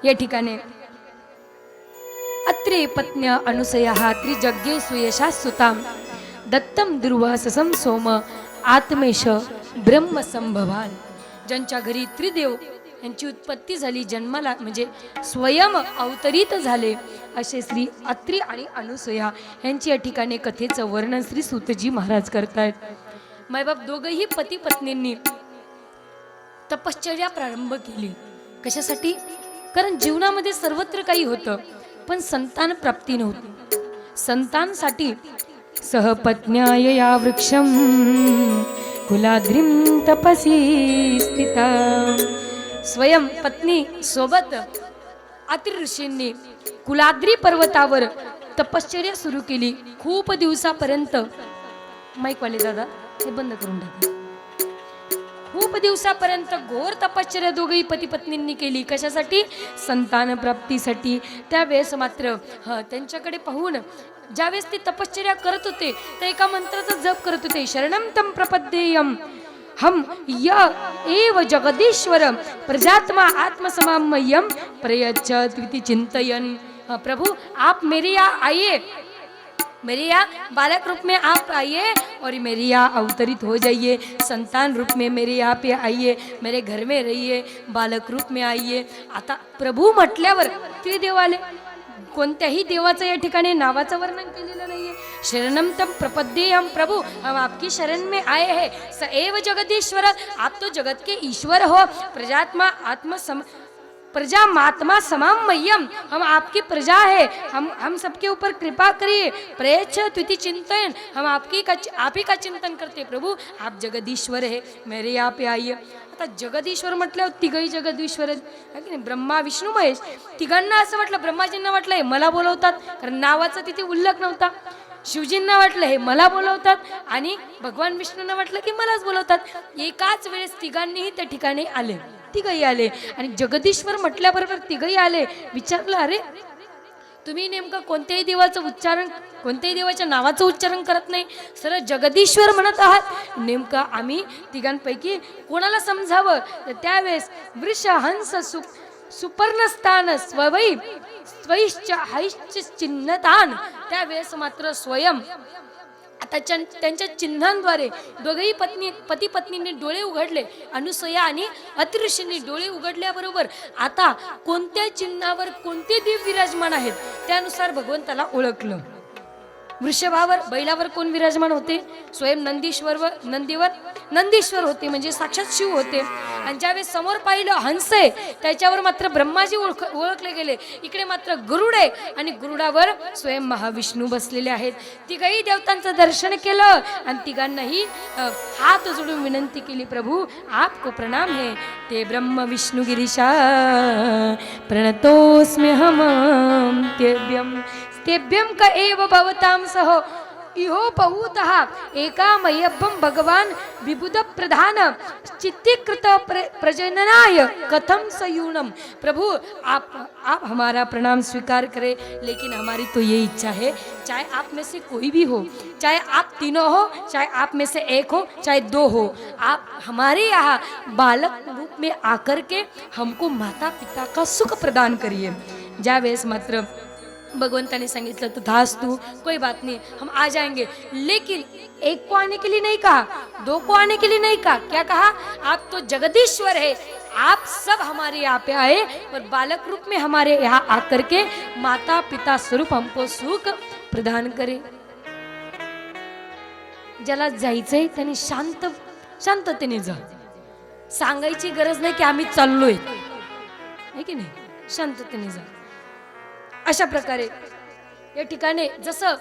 या ठिकाणी अत्रे पत्न्या अनुसया त्रिजज्ञे सुयशा सुताम दत्तम दुर्वाससम सोम आत्मेश ब्रह्मसंभवान. ज्यांच्या घरी त्रिदेव यांची उत्पत्ती झाली, जन्माला म्हणजे स्वयं अवतरित झाले असे श्री अत्रि आणि अनुसया यांची या ठिकाणी कथेचं वर्णन श्री सूतजी महाराज करतायत. मायबाप दोघंही पती पत्नींनी तपश्चर्या प्रारंभ केली. कशासाठी? कारण जीवनामध्ये सर्वत्र काही होतं पण संतान प्राप्ती नव्हती. संतांसाठी सहपत्न्याय या वृक्षम कुलाद्रिम तपसी स्थिता. स्वयं पत्नी सोबत अत्रि ऋषींनी कुलाद्री पर्वतावर तपश्चर्या सुरू केली. खूप दिवसापर्यंत माईकवाले दादा हे बंद करून टाका. खूप दिवसापर्यंत घोर तपश्चर्या दोघेही पती पत्नींनी केली. कशासाठी? संतान प्राप्तीसाठी. त्यावेळेस मात्र त्यांच्याकडे पाहून ज्यावेळेस ते तपश्चर्या करत होते तर एका मंत्राचा जप करत होते. शरणम तम प्रपद्येयम हम य एव जगदीश्वर प्रजात्मा आत्मसमामयम प्रयच्छत्विति चिंतयन. प्रभु आप मेरे यहाँ आइए, मेरे यहाँ बालक रूप में आप आइए और मेरे यहाँ अवतरित हो जाइए. संतान रूप में मेरे यहाँ पे आइए, मेरे घर में रहिए, बालक रूप में आइए. आता प्रभू म्हटल्यावर त्रिदेव आले. कोणत्याही देवाचं या ठिकाणी नावाचं वर्णन केलेलं नाहीये. शरणम तम प्रपद्येयम प्रभु हम आपकी शरण में आए हैं. स एव जगदीश्वर आप तो जगत के ईश्वर हो. प्रजात्मा प्रजा मात्मा समामय्यम हम आपकी प्रजा है. हम सबके ऊपर कृपा करिए. प्रयच्छ त्विति चिंतन हम आप ही का चिंतन करते. प्रभु आप जगदीश्वर है, मेरे यहाँ पे आइए. आता जगदीश्वर म्हटल्यावर तिघही जगदीश्वर आहे की नाही. ब्रह्मा विष्णू महेश तिघांना असं म्हटलं. ब्रह्माजींना वाटलं हे मला बोलवतात कारण नावाचा तिथे उल्लेख नव्हता. शिवजींना वाटलं हे मला बोलवतात आणि भगवान विष्णूंना वाटलं की मलाच बोलवतात. एकाच वेळेस तिघांनीही त्या ठिकाणी आले. तिघही आले आणि जगदीश्वर म्हटल्याबरोबर तिघही आले. विचारलं अरे तुम्ही नेमकं कोणत्याही देवाचं उच्चारण, कोणत्याही देवाच्या नावाचं उच्चारण करत नाही, सरळ जगदीश्वर म्हणत आहात. नेमकं आम्ही तिघांपैकी कोणाला समजावं? तर त्यावेळेस वृष हंस सुपर्णस्थान स्ववै स्वैश्च हैश्च चिन्हतान. त्यावेळेस मात्र स्वयं आता त्यांच्या चिन्हांद्वारे दोघेही पती पत्नींनी डोळे उघडले. अनुसया आणि अत्रि ऋषींनी डोळे उघडल्याबरोबर आता कोणत्या चिन्हावर कोणते देव विराजमान आहेत त्यानुसार भगवंताला ओळखलं. वृषभावर बैलावर कोण विराजमान होते? स्वयं नंदीवर होते म्हणजे साक्षात शिव होते. आणि ज्यावेळेस समोर पाहिलं हंस आहे त्याच्यावर मात्र ब्रह्माजी ओळखले गेले. इकडे मात्र गरुड आहे आणि गरुडावर स्वयं महाविष्णू बसलेले आहेत. तिघही देवतांचं दर्शन केलं आणि तिघांनाही हात जोडून विनंती केली. प्रभु आपको प्रणाम है. ते ब्रह्म विष्णु गिरीशा प्रणतोस्म्यहम तेभ्यं क एव भवतां सह इहो पहुतः एकामयभं भगवान विबुध प्रधान चित्तीकृत प्रजननाय कथम सयूनम. प्रभु आप हमारा प्रणाम स्वीकार करें, लेकिन हमारी तो ये इच्छा है चाहे आप में से कोई भी हो, चाहे आप तीनों हो, चाहे आप में से एक हो, चाहे दो हो, आप हमारे यहाँ बालक रूप में आकर के हमको माता पिता का सुख प्रदान करिए. ज्यावेळेस मात्र भगवंता ने सांगितलं तो धास्तु कोई बात नहीं हम आ जाएंगे. लेकिन एक को आने के लिए नहीं कहा, दो को आने के लिए नहीं कहा. क्या कहा? आप तो जगदीश्वर है, आप सब हमारे यहाँ पे आए और बालक रूप में हमारे यहाँ आकर के माता पिता स्वरूप हमको सुख प्रदान करे. ज्याला जायचंय त्याने शांततेने जा. सांगायची गरज नाही की आम्ही चाललोय, है की नाही. शांततेने जा. अशा प्रकारे या ठिकाणी जसं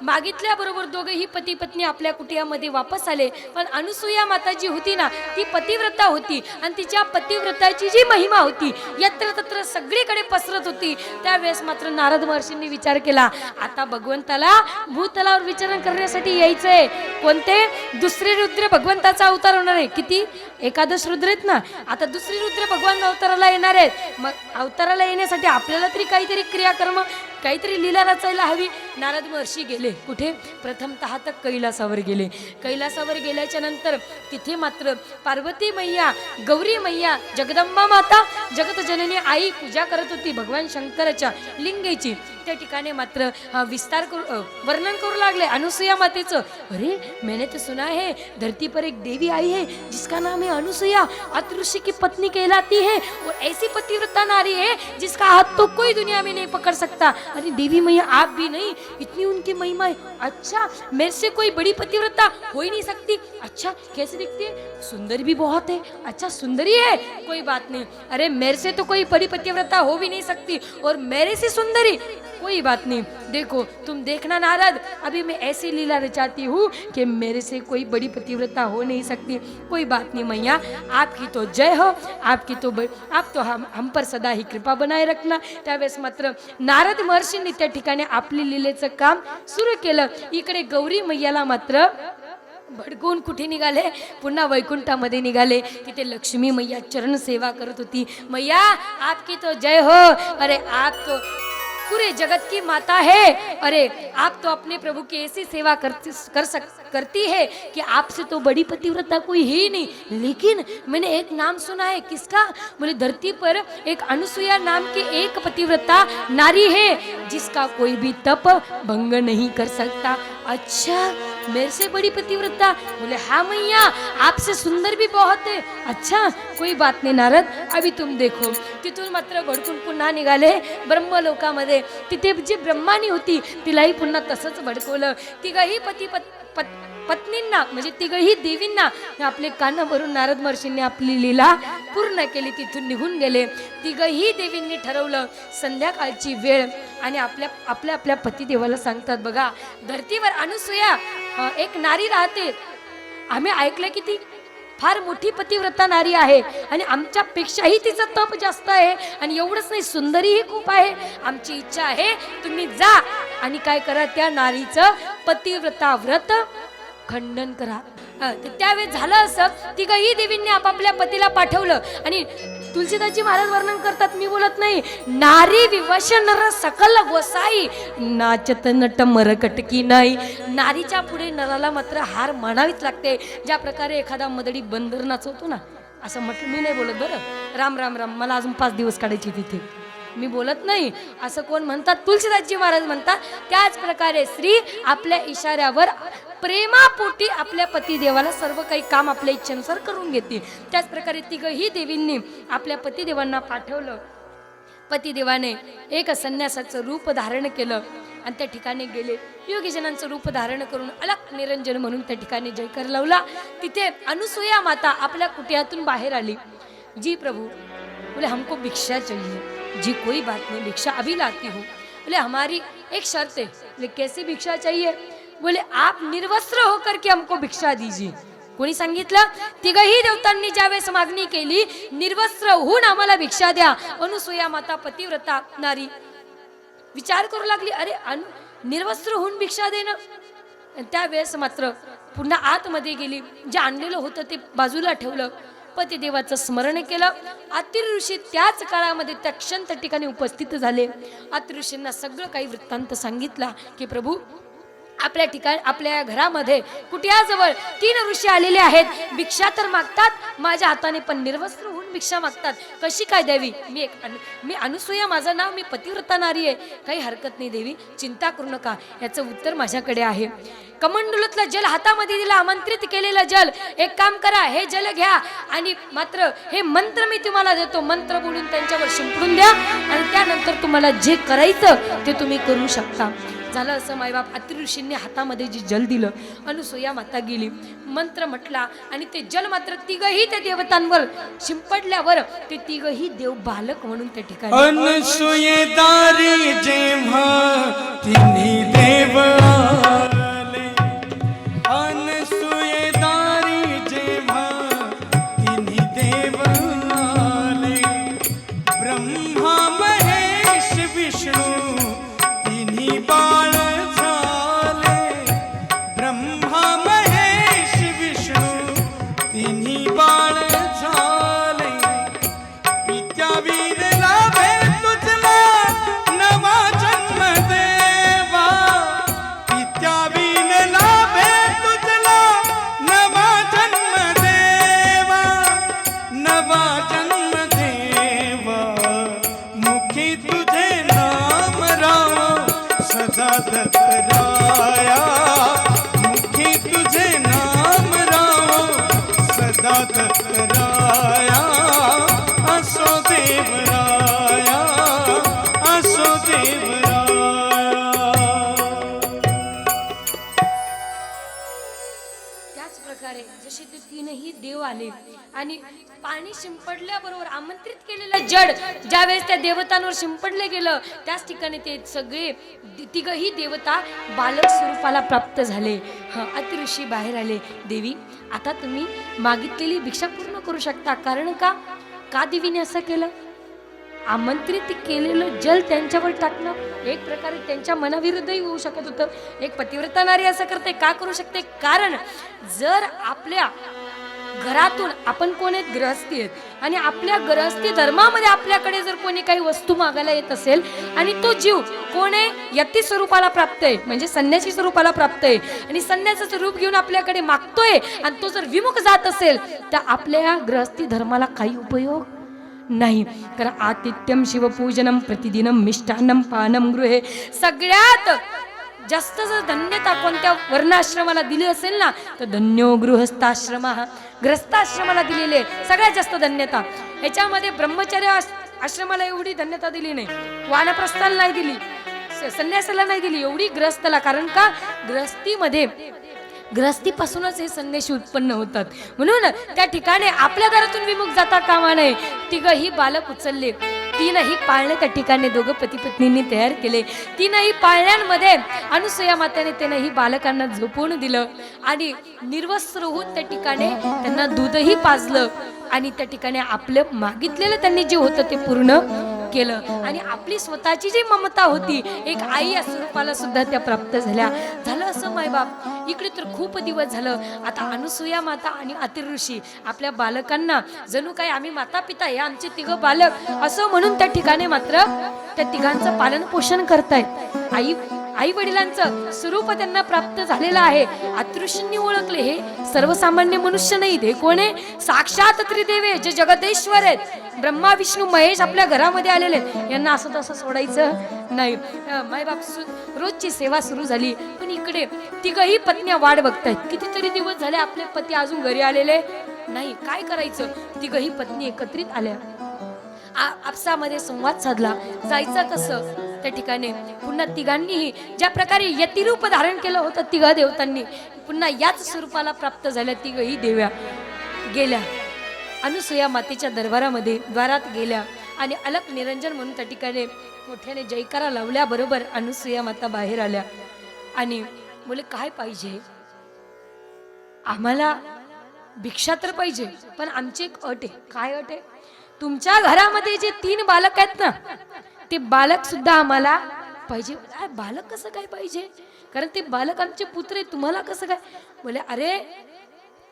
मागितल्याबरोबर दोघेही पती पत्नी आपल्या कुटियामध्ये वापस आले. पण अनुसूया माता जी होती ना ती पतिव्रता होती आणि तिच्या पतिव्रताची जी महिमा होती यत्र तत्र सगळीकडे पसरत होती. त्यावेळेस मात्र नारद महर्षींनी विचार केला आता भगवंताला भूतलावर विचरण करण्यासाठी यायचंय. कोणते? दुसरे रुद्र भगवंताचा अवतार होणार आहे. किती? 11 रुद्र आहेत ना. आता दुसरी रुद्र भगवान अवताराला येणार आहेत. मग अवताराला येण्यासाठी आपल्याला तरी काहीतरी क्रियाकर्म काहीतरी लीला रचायला हवी. नारद महर्षी गेले कुठे? प्रथमतः तर कैलासावर गेले. कैलासावर गेल्याच्या नंतर तिथे मात्र पार्वती मैया, गौरी मैया, जगदंबा माता, जगत जननी आई पूजा करत होती भगवान शंकराच्या लिंगेची. त्या ठिकाणी मात्र विस्तार करू वर्णन करू लागले अनुसुया मातेचं. अरे मैंने तो सुना है धरती पर एक देवी आई है जिसका नाम है अनुसुया, अत्रि ऋषि की पत्नी कहलाती है और ऐसी पतिव्रता नारी है जिसका हाथ तो कोई दुनिया में नहीं पकड़ सकता. अरे देवी मैया आप भी नहीं, इतनी उनकी महिमा है. अच्छा मेरे से कोई बड़ी पतिव्रता हो ही नहीं सकती. अच्छा कैसे दिखती है? सुंदर भी बहुत है. अच्छा सुंदरी है, कोई बात नहीं. अरे मेरे से तो कोई बड़ी पतिव्रता हो भी नहीं सकती और मेरे से सुंदरी, कोई बात नहीं. देखो तुम देखना नारद, अभी मैं ऐसी लीला रचाती हूँ कि मेरे से कोई बड़ी पतिव्रता हो नहीं सकती. कोई बात नहीं मैया, आपकी तो जय हो, आपकी तो आप तो हम पर सदा ही कृपा बनाए रखना. त्यावेळेस मात्र नारद महर्षींनी त्या ठिकाणी आपली लीलेचं काम सुरू केलं. इकडे गौरी मैयाला मात्र भडकून कुठे निघाले? पुन्हा वैकुंठामध्ये निघाले. तिथे लक्ष्मी मैया चरण सेवा करत होती. मैया आपकी तो जय हो. अरे आप तो पूरे जगत की माता है. अरे आप तो अपने प्रभु की ऐसी सेवा करती है कि आपसे तो बड़ी पतिव्रता कोई ही नहीं. लेकिन मैंने एक नाम सुना है. किसका? बोले धरती पर एक अनुसुया नाम की एक पतिव्रता नारी है जिसका कोई भी तप भंग नहीं कर सकता. अच्छा मेरे से बड़ी पतिव्रता? बोले हाँ मैया आपसे सुंदर भी बहुत है. अच्छा कोई बात नहीं नारद, अभी तुम देखो. तिथून मात्र भडकून पुन्हा निघाले ब्रह्मलोकामध्ये. तिथे जी ब्रह्मानी होती तिलाही पुन्हा तसंच भडकवलं. तिघही पत्नींना म्हणजे तिघही देवींना आपले कान भरून नारद महर्षींनी आपली लीला पूर्ण केली. तिथून निघून गेले. तिघही देवींनी ठरवलं संध्याकाळची वेळ आणि आपल्या आपल्या पतिदेवाला सांगतात बघा धरतीवर अनुसुया एक नारी राहते. आम्ही ऐकलं की ती फार मोठी पतिव्रता नारी आहे आणि आमच्यापेक्षाही तिचं तप जास्त आहे आणि एवढंच नाही सुंदरीही खूप आहे. आमची इच्छा आहे तुम्ही जा आणि काय करा त्या नारीचं पतिव्रता व्रत खंडन करा. त्यावेळेस झालं असं तिघही देवींनी आपापल्या पतीला पाठवलं आणि तुलसीदासजी महाराज वर्णन करतात, मी बोलत नाही. नारी विवश नर सकल गोसाई नाचत नट मरकटकी नाही. नारीच्या पुढे नराला मात्र हार मानावीच लागते. ज्या प्रकारे एखादा मदडी बंदर नाचवतो ना, असं म्हटलं. मी नाही बोलत बरं, राम राम राम, मला अजून 5 दिवस काढायची तिथे, मी बोलत नाही असं कोण म्हणतात? तुलसीदासजी महाराज म्हणतात. त्याच प्रकारे स्त्री आपल्या इशाऱ्यावर प्रेमापोटी आपल्या पतिदेवाला सर्व काही काम आपल्या इच्छेनुसार करून घेते. त्याच प्रकारे तिघही देवींनी आपल्या पतिदेवांना पाठवलं. पतिदेवाने एक संन्यासाचं रूप धारण केलं आणि त्या ठिकाणी गेले. योगीजनांचं रूप धारण करून अलग निरंजन म्हणून त्या ठिकाणी जयकार लावला. तिथे अनुसुया माता आपल्या कुटियातून बाहेर आली. जी प्रभु, बोले हमको भिक्षा चाहिए. जी कोई बात नहीं, भिक्षा अभी लाती हूँ. बोले हमारी एक शर्त है. बोले कैसी भिक्षा चाहिए? बोले आप निर्वस्त्र होकर के हमको भिक्षा दीजिए. कोणी सांगितलं? तिघही देवतांनी ज्यावेळेस मागणी केली निर्वस्त्र होऊन आम्हाला भिक्षा द्या. अनुसुया माता पतिव्रता नारी विचार करू लागली, अरे निर्वस्त्र होऊन भिक्षा देणं. त्यावेळेस मात्र पुन्हा आतमध्ये गेली. जे आणलेलं होतं ते बाजूला ठेवलं. पतिदेवाचं स्मरण केलं. अत्रि ऋषी त्याच काळामध्ये त्या क्षण त्या ठिकाणी उपस्थित झाले. अत्रि ऋषींना सगळं काही वृत्तांत सांगितला की प्रभू आपल्या ठिकाणी आपल्या घरामध्ये कुटियाजवळ 3 ऋषी आलेले आहेत. भिक्षा तर मागतात, माझ्या हाताने पण निर्वस्त्र होऊन भिक्षा मागतात. कशी काय द्यावी? मी अनुसुया, माझं नाव, मी पतिव्रता नारी आहे. काही हरकत नाही देवी, चिंता करू नका, याचं उत्तर माझ्याकडे आहे. कमंडलूतलं जल हातामध्ये दिलं, आमंत्रित केलेलं जल. एक काम करा, हे जल घ्या आणि मात्र हे मंत्र मी तुम्हाला देतो, मंत्र बोलून त्यांच्यावर शिंपडून द्या आणि त्यानंतर तुम्हाला जे करायचं ते तुम्ही करू शकता. झालं असं. मायबाप अत्रि ऋषींनी हातामध्ये जे जल दिलं, अनुसुया माता गेली, मंत्र म्हटला आणि ते जल मात्र तिघही त्या देवतांवर शिंपडल्यावर ते तिघही देव बालक म्हणून त्या ठिकाणी अनुसुयेदारी जेव्हा तिन्ही देव आले, अनुसुयेदारी जेव्हा तिन्ही देव आले, ब्रह्मा महेश विष्णू तिन्ही बाळ झाले, ब्रह्मा महेश विष्णू तिन्ही बाळ झाले, पित्या वीर लाभे तुझला नवा जन्म दत्तराया, मुखी तुझे नाम राहो सदा दत्तराया, असो देवराया, असो देवराया. त्याच प्रकारे जसे ते तीनही देव आले आणि पाणी शिंपडल्याबरोबर आमंत्रित केलेलं जड ज्यावेळेस त्या देवतांवर शिंपडले गेलं त्याच ठिकाणी ते सगळे तिघही देवता बालक स्वरूपाला प्राप्त झाले. अति ऋषी बाहेर आले. देवी, आता तुम्ही मागितलेली भिक्षा पूर्ण करू शकता. कारण का देवीने असं केलं? आमंत्रित केलेलं जल त्यांच्यावर टाकणं एक प्रकारे त्यांच्या मनाविरुद्धही होऊ शकत होतं. एक पतिव्रता नारी असं करते का करू शकते? कारण जर आपल्या घरातून आपण कोण आहेत? गृहस्थी आहेत. आणि आपल्या गृहस्थी धर्मामध्ये आपल्याकडे जर कोणी काही वस्तू मागायला येत असेल आणि तो जीव कोण आहे? यती स्वरूपाला प्राप्त आहे, म्हणजे संन्यासी स्वरूपाला प्राप्त आहे, आणि संन्यासाचं रूप घेऊन आपल्याकडे मागतोय आणि तो जर विमुख जात असेल तर आपल्या गृहस्थी धर्माला काही उपयोग नाही. कारण आतिथ्यम शिवपूजनम प्रतिदिनम मिष्टान्नम पानम गृहे. सगळ्यात जास्त जर धन्यता कोणत्या वर्णाश्रमाला दिली असेल ना तर धन्यो गृहस्थाश्रम. गृहस्थाश्रमाला दिलेले सगळ्यात जास्त धन्यता. याच्यामध्ये ब्रह्मचर्य आश्रमाला एवढी धन्यता दिली नाही, वानप्रस्थाला नाही दिली, संन्यासाला नाही दिली, एवढी गृहस्थला. कारण का? गृहस्थीपासूनच हे संन्यासी उत्पन्न होतात. म्हणून त्या ठिकाणी आपल्या दारातून विमुख जाता कामा नये. तिघही बालक उचलले. तीनही पाळणे त्या ठिकाणी दोघं पती पत्नींनी तयार केले. तीनही पाळण्यांमध्ये अनुसूया मातेने तीनही बालकांना झोपवून दिलं आणि निर्वस्त्र होऊन त्या ठिकाणी त्यांना दूधही पाजलं आणि त्या ठिकाणी आपलं मागितलेलं त्यांनी जे होतं ते पूर्ण केलं. आणि आपली स्वतःची जी ममता होती एक आई या स्वरूपाला सुद्धा त्या प्राप्त झाल्या. झालं असं मायबाप इकडे तर खूप दिवस झालं. आता अनुसूया माता आणि अति ऋषी आपल्या बालकांना जणू काय आम्ही माता पिता हे आमचे तिघं बालक असं म्हणून त्या ठिकाणी मात्र त्या तिघांचं पालन पोषण करतायत. आई वडिलांचं स्वरूप त्यांना प्राप्त झालेलं आहे. अतृषींनी ओळखले हे सर्वसामान्य मनुष्य नाही, हे कोण आहे? साक्षात त्रिदेवे जे जगदेश्वर आहेत. ब्रह्मा विष्णू महेश आपल्या घरामध्ये आलेले आहेत. यांना असं तसं सोडायचं नाही. मायबाप रोजची सेवा सुरू झाली. पण इकडे तिघही पत्न्या वाट बघतायत. कितीतरी दिवस झाले आपले पती अजून घरी आलेले नाही. काय करायचं? तिघही पत्नी एकत्रित आल्या. आपसामध्ये संवाद साधला. जायचं कसं? त्या ठिकाणी पुन्हा तिघांनीही ज्या प्रकारे यतिरूप धारण केलं होतं तिघा देवतांनी पुन्हा याच स्वरूपाला प्राप्त झाल्या. तिघही देव्या गेल्या अनुसूया मातेच्या दरबारामध्ये द्वारात गेल्या आणि अलक निरंजन म्हणून त्या ठिकाणी मोठ्याने जयकारा लावल्याबरोबर अनुसूया माता बाहेर आल्या आणि बोले, काय पाहिजे? आम्हाला भिक्षा तर पाहिजे, पण आमची एक अट आहे. काय अट आहे? तुमच्या घरामध्ये जे 3 बालक आहेत ना ते बालक सुद्धा आम्हाला पाहिजे. बालक कसं काय पाहिजे? कारण ते बालक आमचे पुत्र आहेत. तुम्हाला कसं काय? बोले, अरे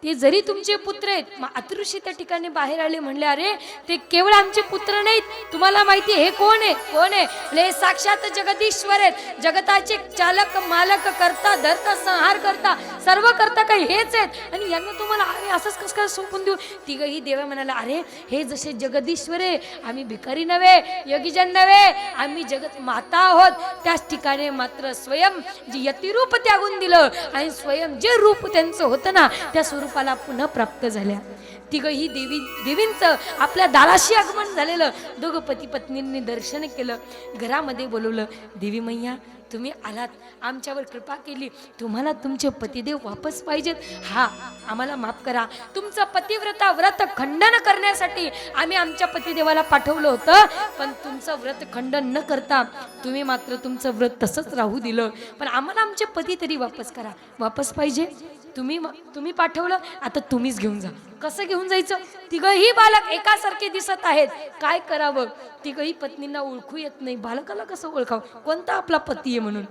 ते जरी तुमचे पुत्र आहेत. मग अतृषी त्या ठिकाणी बाहेर आले. म्हणले, अरे ते केवळ आमचे पुत्र नाहीत. तुम्हाला माहिती हे कोण आहे? कोण आहे? हे साक्षात जगदीश्वर आहेत. जगताचे चालक मालक करता धरता संहार करता सर्व करता काही हेच आहेत. आणि यांना तुम्हाला अरे असंच कसं काय सोपून देऊ? तिघही देव म्हणाला, अरे हे जसे जगदीश्वर आहे आम्ही भिकारी नव्हे, योगीजन नव्हे, आम्ही जगत माता आहोत. त्याच ठिकाणी मात्र स्वयं जे यतिरूप त्यागून दिलं आणि स्वयं जे रूप त्यांचं होतं ना त्या स्वरूपाला पुन्हा प्राप्त झाल्या. तिघही देवींचं आपल्या दाराशी आगमन झालेलं. दोघं पती पत्नींनी दर्शन केलं. घरामध्ये बोलवलं. देवी मैया तुम्ही आलात, आमच्यावर कृपा केली, तुम्हाला तुमचे पतिदेव वापस पाहिजेत. हा आम्हाला माफ करा. तुमचं पतिव्रता व्रत खंडन करण्यासाठी आम्ही आमच्या पतिदेवाला पाठवलं होतं, पण तुमचं व्रत खंडन न करता तुम्ही मात्र तुमचं व्रत तसंच राहू दिलं. पण आम्हाला आमचे पती तरी वापस करा. वापस पाहिजे. तुम्ही पाठवलं, आता तुम्हीच घेऊन जा. कसं घेऊन जायचं? तिघही बालक एकासारखे दिसत आहेत. काय करावं? तिघही पत्नींना ओळखू येत नाही. बालकाला कसं ओळखावं कोणता आपला पती आहे म्हणून?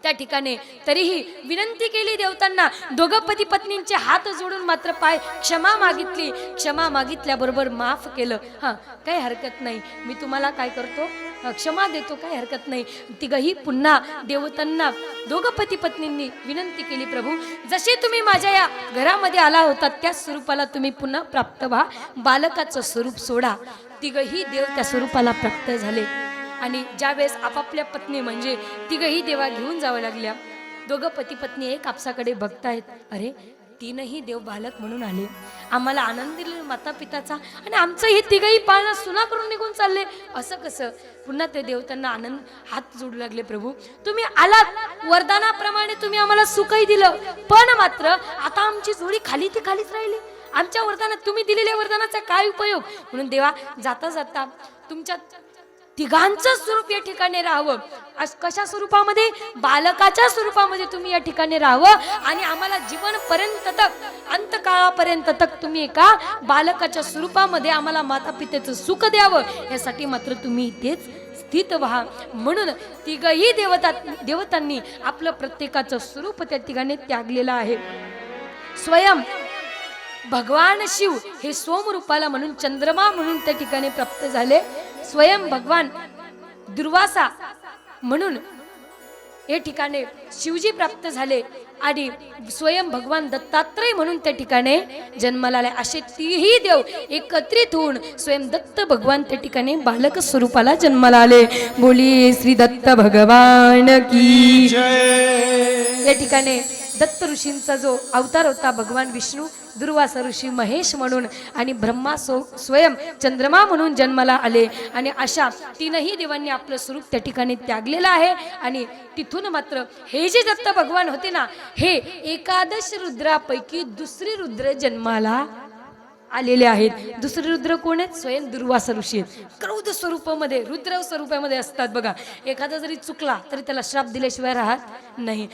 त्या ठिकाणी तरीही विनंती केली देवतांना. दोघं पती पत्नींचे हात जोडून मात्र पाय क्षमा मागितली. क्षमा मागितल्याबरोबर माफ केलं. काही हरकत नाही, मी तुम्हाला काय करतो क्षमा देतो, काही हरकत नाही. तिघही पुन्हा देवतांना दोघं पती पत्नींनी विनंती केली, प्रभू जसे तुम्ही माझ्या या घरामध्ये आला होता त्या स्वरूपाला तुम्ही पुन्हा प्राप्त व्हा. बालकाचं स्वरूप सोडा. तिघही देव त्या स्वरूपाला प्राप्त झाले आणि ज्यावेळेस आपापल्या पत्नी म्हणजे तिघही देवा घेऊन जावं लागल्या. दोघं पती पत्नी एक आपसाकडे बघतायत. अरे तीनही देव बालक म्हणून आले, आम्हाला आनंद दिले माता पिताचा, आणि आमचं हे तिघही पाळणा सुना करून निघून चालले, असं कसं? पुन्हा ते देव त्यांना आनंद हात जोडू लागले. प्रभू तुम्ही आलात, वरदानाप्रमाणे तुम्ही आम्हाला सुखही दिलं, पण मात्र आता आमची जोडी खाली ती खालीच राहिली. आमच्या वरदानात तुम्ही दिलेल्या वरदानाचा काय उपयोग? म्हणून देवा जाता जाता तुमच्या तिघांचं स्वरूप या ठिकाणी राहावं. कशा स्वरूपामध्ये? बालकाच्या स्वरूपामध्ये तुम्ही या ठिकाणी राहावं, आणि आम्हाला जीवनपर्यंत तक, अंतकाळापर्यंत तक तुम्ही एका बालकाच्या स्वरूपामध्ये आम्हाला माता पितेचं सुख द्यावं, यासाठी मात्र तुम्ही इथेच स्थित व्हा. म्हणून तिघही देवतांनी आपलं प्रत्येकाचं स्वरूप त्या ठिकाणी त्यागलेलं आहे. स्वयं भगवान शिव हे सोम रूपाला म्हणून चंद्रमा म्हणून त्या ठिकाणी प्राप्त झाले. स्वयं भगवान दुर्वासा म्हणून या ठिकाणी शिवजी प्राप्त झाले, आणि स्वयं भगवान दत्तात्रय म्हणून त्या ठिकाणी जन्माला आले. असे तीही देव एकत्रित होऊन स्वयं दत्त भगवान त्या ठिकाणी बालक स्वरूपाला जन्माला आले. बोली श्री दत्त भगवान की जय. या ठिकाणी दत्त ऋषींचा जो अवतार होता, भगवान विष्णू दुर्वासा ऋषी महेश म्हणून, आणि ब्रह्मा स्वयं चंद्रमा म्हणून जन्माला आले. आणि अशा तीनही देवांनी आपलं स्वरूप त्या ठिकाणी त्यागलेलं आहे. आणि तिथून मात्र हे जे दत्त भगवान होते ना, हे एकादश रुद्रापैकी दुसरे रुद्र जन्माला आलेले आहेत. दुसरे रुद्र कोण आहेत? स्वयं दुर्वासा ऋषी आहेत. क्रोध स्वरूपामध्ये, रुद्र स्वरूपामध्ये असतात बघा. एखादा जरी चुकला तरी त्याला श्राप दिल्याशिवाय राहत नाही.